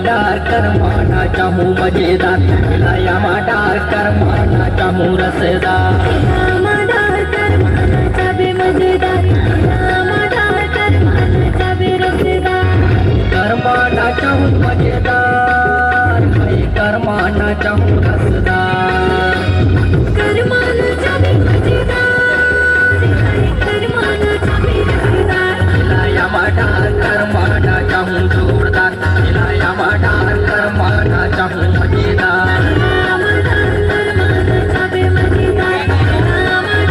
डार करमाना चाहूँ मजेदार, खिलाया डार करमाना चाहूँ रसदार। डार करमाना चाबे मजेदार, डार करमाना चाबे रसदार। करमाना चाहूँ मजेदार, भाई करमाना चाहूँ रसदार। करमाना चाबे मजेदार, करमाना चाबे रसदार। खिलाया डार करमाना चाहूँ जोरदार, खिलाया डार करमाना चाहूँ मजेदार। डार करमाना चाबे मजेदार,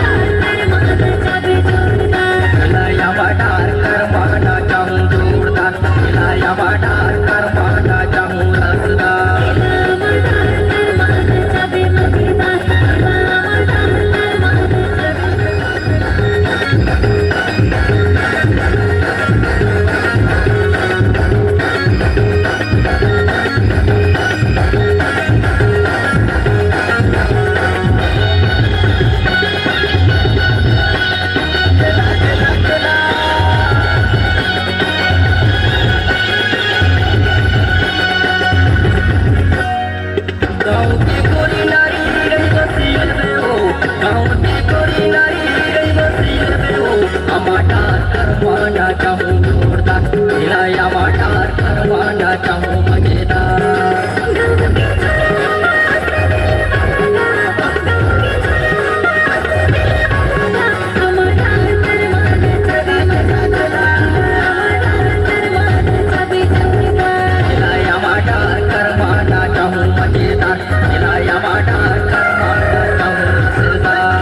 डार करमाना चाबे जोरदार। खिलाया डार करमाना चाहूँ जोरदार, खिलाया डार करमाना चाहूँ रसदार। डार करमाना चाबे मजेदार, डार करमाना गाँव की गोरी नारी गई वसील में हो, गाँव की गोरी नारी गई वसील में हो। डार करमाना चाहूँ जोरदार, खिलाया डार करमाना चाहूँ मजेदार। खिलाया डार करमाना चाहूँ मजेदार, खिलाया डार करमाना चाहूँ रसदार।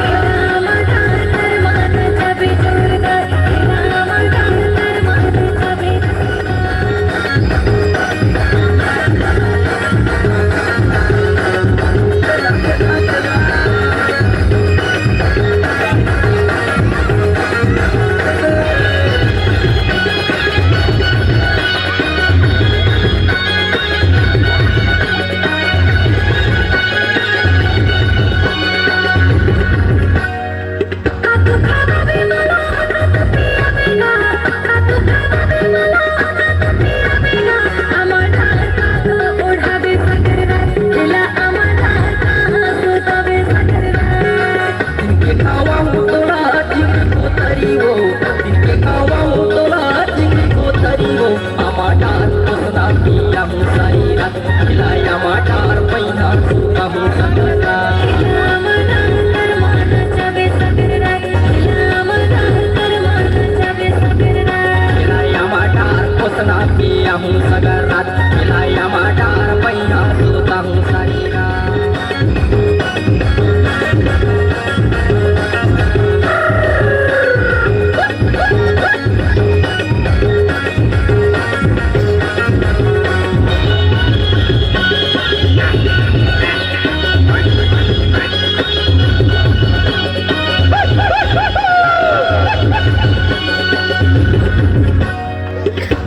हूँ सगर रात, खिलाया डार पैना सोता हूँ सारी रात।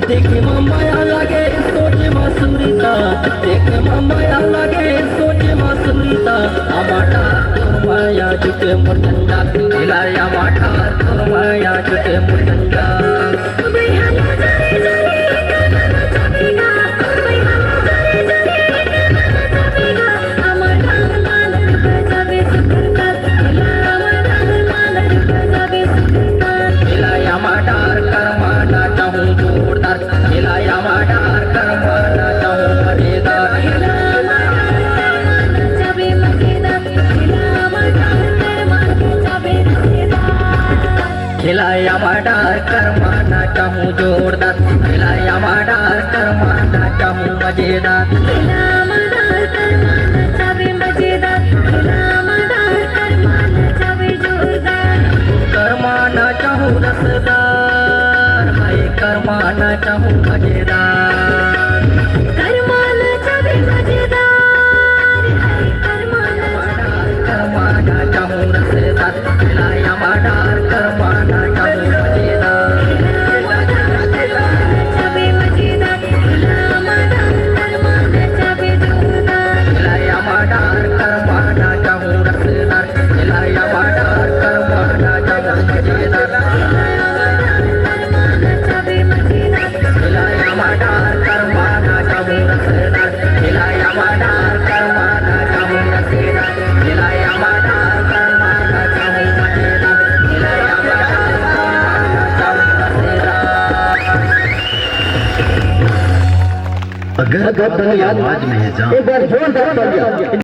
देखे माया लगे सोचे मसूरीता, देखे माया लगे सोचे मसूरीता। डार माया जुटे मुरझंडा, खिलाया डार माया जुटे मुरझंडा। खिलाया डार करमाना चाहूँ जोरदार, खिलाया डार करमाना चाहूँ मजेदार। खिलाया डार करमाना चाहूँ जोरदार, खिलाया डार करमाना चाहूँ मजेदार। करमाना चाहूँ रसदार, हाय करमाना चाहूँ मजेदार। करमाना चाहूँ रसदार, खिलाया डार करमाना चाहूँ मजेदार। अगर आप अपनी आवाज में है जान, एक बार जोरदार तालियां।